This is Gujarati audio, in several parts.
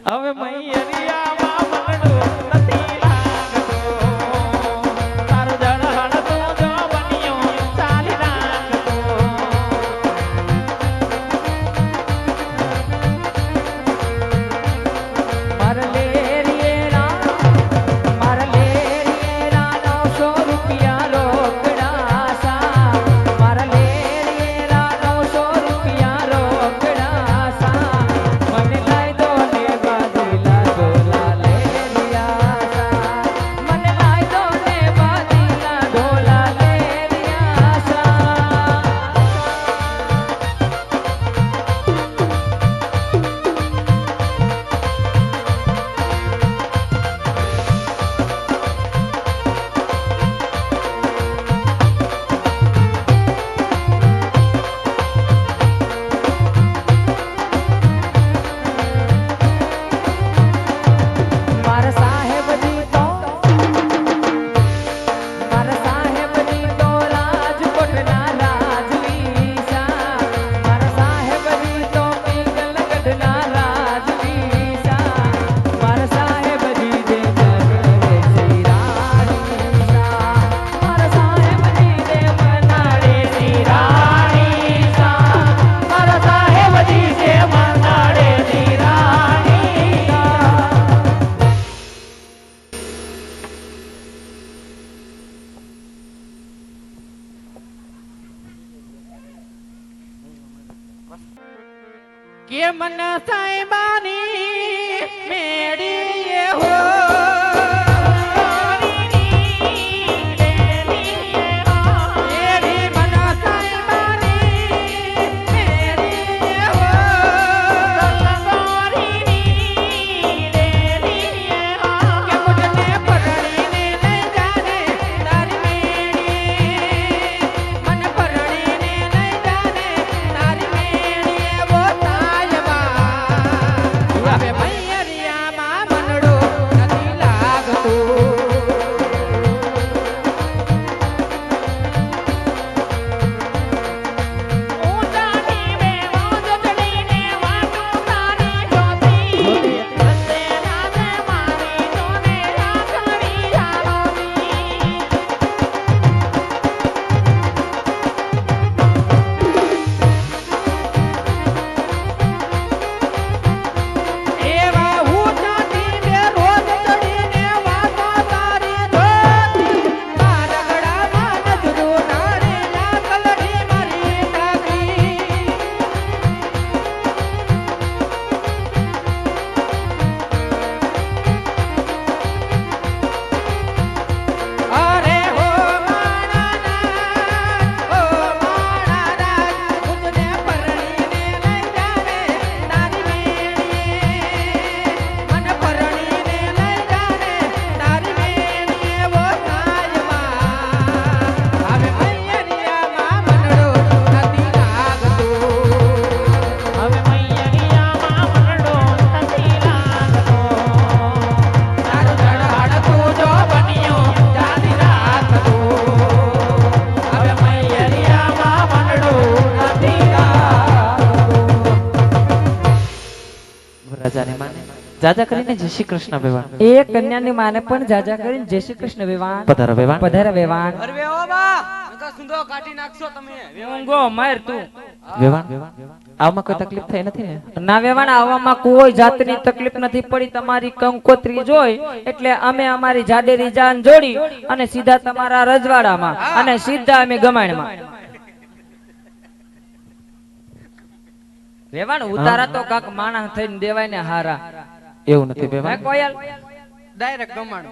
હવે મૈયરિયામાં મનડું નથી લાગતો તારું જળહળ તું જો બન્યો ચાલી નાખતો કે મન સાહેબાની મેડીએ હો જાજા કરીને જય શ્રી કૃષ્ણ વેવાણ એ કન્યાની માને પણ જાજા કરીને જય શ્રી કૃષ્ણ વેવાણ પધારો વેવાણ પધારા વેવાણ અરે ઓ બા નકા સુંદો કાઢી નાખશો તમે વેવાંગો માર તું વેવાણ આમાં કોઈ તકલીફ થઈ નથી ને ના વેવાણ આવવામાં કોઈ જાતની તકલીફ નથી પડી તમારી કંકોત્રી જોઈ એટલે અમે અમારી જાડેરી જાન જોડી અને સીધા તમારા રજવાડામાં અને સીધા અમે ગમાણમાં વેવાણ ઉતારા તો કાક માણસ થઈને દેવાય ને હારા એવું નથી વેવાણ કોયલ ડાયરેક્ટ ગમાણો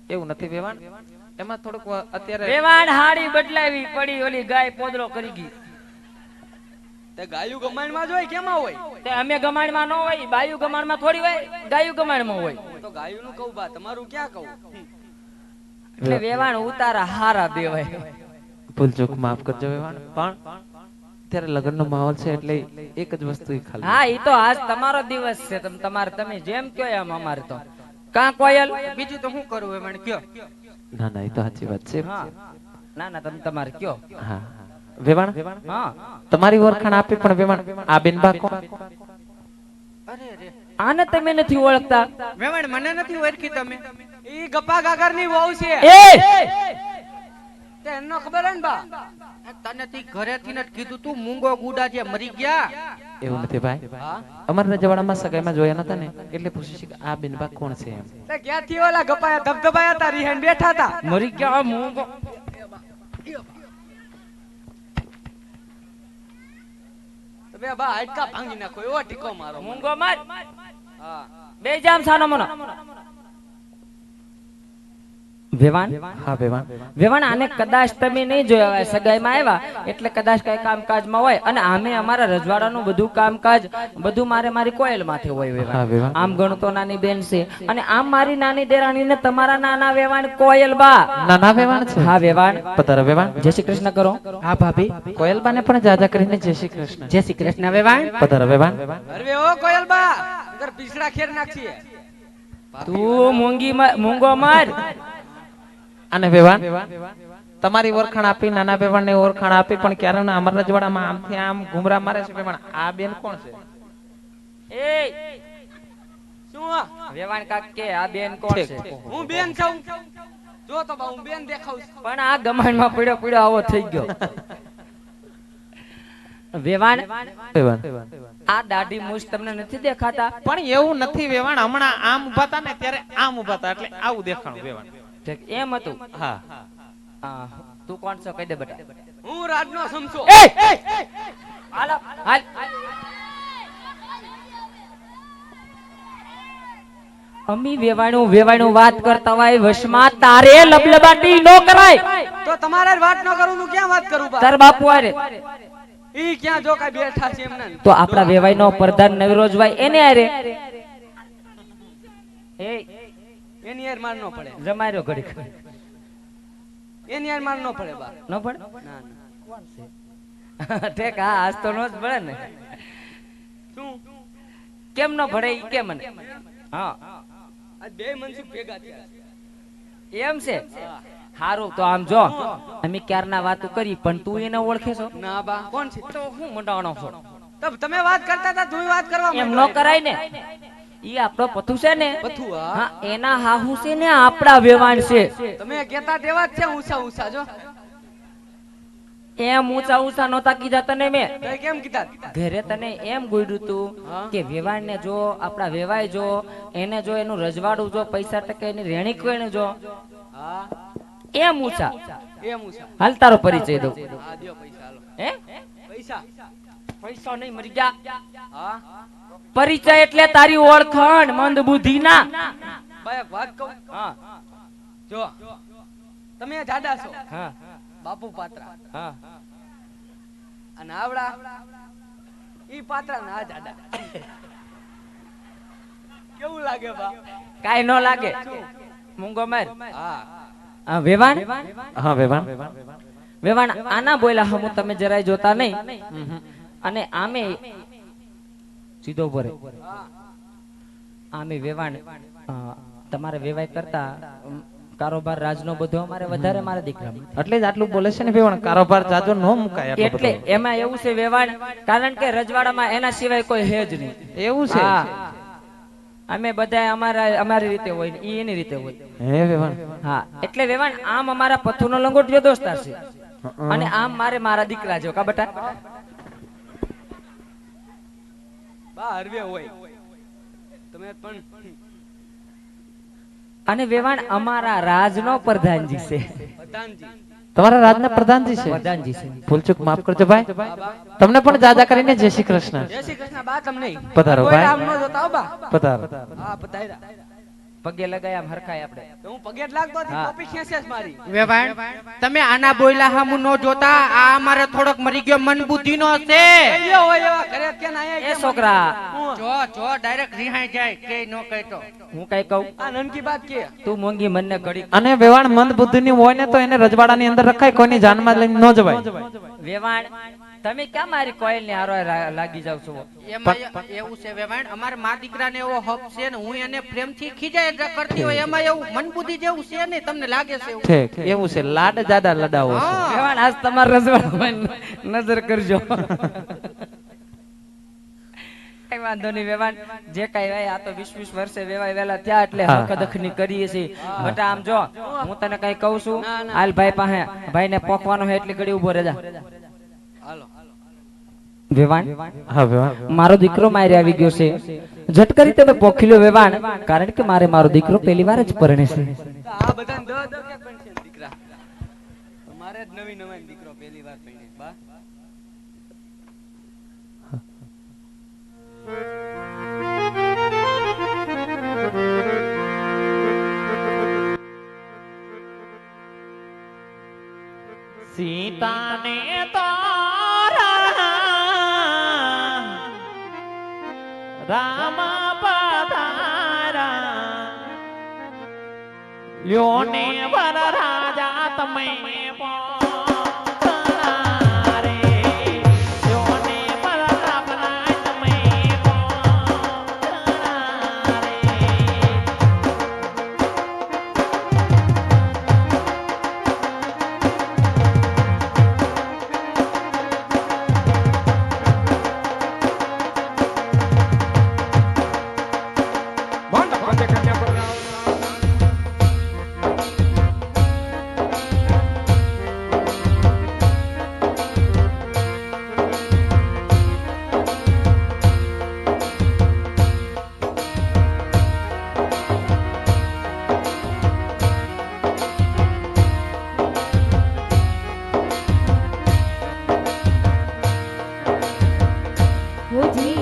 એવું નથી વેવાણ એમાં થોડુંક અત્યારે વેવાણ હાડી બદલાવી પડી ઓલી ગાય પોદરો કરી ગઈ તે ગાયું ગમાણમાં જ હોય કેમાં હોય તે અમે ગમાણમાં ન હોય બાયુ ગમાણમાં થોડી હોય ગાયું ગમાણમાં હોય તો ગાયુંનું કહું બા તમારું ક્યાં કહું એટલે વેવાણ ઉતારા હારા દેવાય ભૂલ ચૂક માફ કરજો વેવાણ પણ અત્યારે લગ્નનો માહોલ છે એટલે એક જ વસ્તુ ખાલી હા ઈ તો આજ તમારો દિવસ છે તમે જેમ કયો એમ અમારે તો કા કોયલ બીજું તો શું કરું એ મને કયો ના ના એ તો સાચી વાત છે ના ના તમે તમારે કયો હા વેવાણ હા તમારી ઓળખાણ આપી પણ વેવાણ આ બેનબા કોણ? અરે રે આને તમે નથી ઓળખતા? વેવાણ મને નથી ઓળખી તમે? ઈ ગપ્પા કાકરની વહુ છે એ તે એનો ખબર હે ને બા? તને તી ઘરેથી ને જ કીધું તું મૂંગો ગુડા જે મરી ગયા. એવું નથી ભાઈ, હા અમારા રજવાડામાં સગાઈમાં જોયા નતા ને એટલે પૂછ્યું છે કે આ બેનબા કોણ છે એમ. તે ક્યાંથી ઓલા ગપાયા ધબધબાયા હતા રીહેન બેઠા હતા. મરી ગયા મૂંગો. તમે બા હાડકા ભાંગી નાખો એવો ટીકો મારો મને. મૂંગો માર. હા બે જામ સાનો મનો. વેવાણ હા વેવાણ વેવાણ આને કદાચ તમે નહીં જોયા હોય, સગાઈમાં આવ્યા એટલે કદાચ કઈ કામકાજમાં હોય અને આમે અમારા રજવાડાનું બધું કામકાજ બધું મારી કોયલ માથે હોય હા, વેવાણ. વેવાણ. આમ ગણો તો નાની બેન છે અને આમ મારી નાની દેરાણી ને તમારા નાના વેવાણ કોયલ બા. નાના વેવાણ છે. હા વેવાણ. પધારો વેવાણ. જય શ્રી કૃષ્ણ કરો. હા ભાભી. કોયલબાને પણ જાજા કરીને જય શ્રી કૃષ્ણ. જય શ્રી કૃષ્ણ વેવાણ. પધારો વેવાણ. અરે ઓ કોયલ બા અગર પીસડા ખેર નાખીએ. તું મૂંગો માર. અને વેવાણ તમારી ઓળખાણ આપી, નાના વેવાણ ને ઓળખાણ આપી પણ ક્યારે ના અમારા રજવાડામાં આમથી આમ ઘુમરા મારે છે વેવાણ. આ બેન કોણ છે? એ શું આ? વેવાણ કાક કે આ બેન કોણ છે? હું બેન છું. જો તો બા હું બેન દેખાઉં છું. પણ આ ગમાણમાં પડ્યો આવો થઈ ગયો. વેવાણ વેવાણ આ દાઢી મૂછ તમને નથી દેખાતા? પણ એવું નથી વેવાણ, હમણાં આમ ઉભા હતા ને ત્યારે આમ ઉભા હતા એટલે આવું દેખાણું વેવાણ. ઠીક, એમ હતું. હા હા, તું કોણ છો કહી દે બેટા. હું રાજનો સમસો. હાલ હાલ. અમી વેવાણું વાત કરતા હોય વશમાં તારે લબલબાટી નો કરાય. તો તમારે જ વાત ન કરું તો ક્યાં વાત કરું બા? તાર બાપુ આરે ઈ ક્યાં જો કાઈ બેઠા છે એમને. તો આપણા વેવાઈનો પ્રધાન નવરોજભાઈ એને આરે એ એની યાર માર ન પડે. જમાર્યો ઘડીક એની યાર માર ન પડે બા. ન પડે. ના ના. ઠીક, હા આજ તો નો જ પડે ને. શું? કેમ ન ભળે ઈ કે મને. હા આ બે મનસુખ ભેગા થયા છે. એમ છે. હારું તો આમ જો અમે ક્યારના વાતો કરી પણ તું એને ઓળખે છો? ના બા કોણ છે? તો હું મંડાણો છો. તો તમે વાત કરતા હતા તું વાત કરવા એમ માંડ્યો. ન કરાય ને. ઈ આપણો પથુ છે ને. પથુ, હા. હા એના હાહુ છે ને આપણા વેવાણ છે. તમે કહેતા તેવા જ છે ઊંચા ઊંચા જો. એમ ઊંચા ઊંચા નહોતા કીધા તને મેં. તો એ કેમ કીધા? ઘરે તને એમ ગોઈડું તું હા. કે વેવાણ ને જો આપણા વેવાય જો એને જો એનું રજવાડું જો પૈસા ટકે એની રેણી કોઈને જો હા એમ ઊંચા. એમ ઊંચા. હાલ તારો પરિચય દઉં. હા દ્યો પૈસા હાલો. હે પૈસા. પૈસા નહીં મરી ગયા. હા પરિચય એટલે તારી ઓળખાણ મંદ બુદ્ધિ ના. બા એક વાત કહું. હા જો તમે જાડા છો હા બાપુ પાત્રા હા. અને આવડા ઈ પાત્રા ના આ જાડા. કેવું લાગે બા? કાઈ ન લાગે. મૂંગો માર. હા આ વેવાણ હા વેવાણ વેવાણ આના બોલ્યા હમું તમે જરાય જોતા નહીં. અને આમે સીધો ઉભો રહે. આમે વેવાણ તમારે વેવાય કરતા કારોબાર રાજનો બધો અમારે વધારે મારા દીકરામાં. એટલે જ આટલું બોલે છે ને વેવાણ, કારોબાર જાજો નો મુકાય આટલો એટલે બધો. એમાં એવું છે વેવાણ કારણ કે રજવાડામાં એના સિવાય કોઈ હે જ નહીં. એવું છે? હા. અમે બધા અમારી રીતે હોય ને ઈ એની રીતે હોય. હે વેવાણ. હા એટલે વેવાણ આમ અમારા પથ્થુનો લંગોટિયો દોસ્તાર છે અને આમ મારા દીકરા જો કા બેટા. બા હરવે હોય તમે પણ. અને વેવાણ અમારા રાજનો પ્રધાનજી છે. પ્રધાનજી. તમારા રાજના પ્રધાનજી છે? પ્રધાનજી છે. ભૂલચૂક માફ કરજો ભાઈ. બા તમને પણ જાજા કરીને જય શ્રી કૃષ્ણ. જય શ્રી કૃષ્ણ બા. તમને પધારો કોઈ ભાઈ. આમ ન જોતા હો બા. પધારો. હા પધાર્યા. પગે લગાય આમ હરખાય આપણે. તો હું પગે જ લાગતો હતી હા. ટોપી ખેંચે જ મારી. વેવાણ તમે આના બોયલા હામું નો જોતા. આ અમારે થોડોક મરી ગયો મન બુદ્ધિ નો છે. કઈયો હોય એવા ઘરે કેમ આયા એ કેમ છોકરા હું? જો જો ડાયરેક્ટ રિહાઈ જાય કે નો કહેતો. હું કઈ કહું આ નનકી બાત કે તું મોંઘી મને ઘડી. અને વેવાણ મંદ બુદ્ધિની હોય ને તો એને રજવાડાની અંદર રખાય, કોઈની જાનમાં લઈને ન જવાય. વેવાણ તમે ક્યાં મારી કોયલ ની હારો લાગી જાવ છો? એમાં એવું છે વેવાણ, અમારા મા દીકરાને એવો હક છે ને, હું એને પ્રેમથી ખીજાય જ કરતી હોય, એમાં એવું મનબુદ્ધિ જેવું છે ને, તમને લાગે છે એવું? ઠીક એવું છે, લાડ જાડા લડાવો છે. હા. વેવાણ આજ તમારા રજવાડામાં નજર કરજો. કઈ વાંધો નહીં વેવાણ, જે કઈ હોય આ તો 20 વર્ષે વેવાય વેલા ત્યાં એટલે હા. હકદખની કરીએ છીએ. બટા આમ જો હું તને કઈ કહું છું, હાલ ભાઈ પાસે, ભાઈ ને પોકવાનો હોય એટલી ઘડી ઉભો રહેજા. હાલો વેવાણ હા વેવાણ. મારો દીકરો મારી આવી ગયો છે, ઝટ કરી તમે પોખી લો વેવાણ, કારણ કે મારો દીકરો પહેલી વાર જ પરણે છે. આ બધા દ કે પણ છે દીકરા, મારે જ નવી નવાઈ દીકરો પહેલી વાર પૈણે બા. સીતાને તારા રામ પધારા લ્યોને વર રાજા તમે પોતારા રે. લ્યોને વર રાજા તમે પોતારા રે. હોજી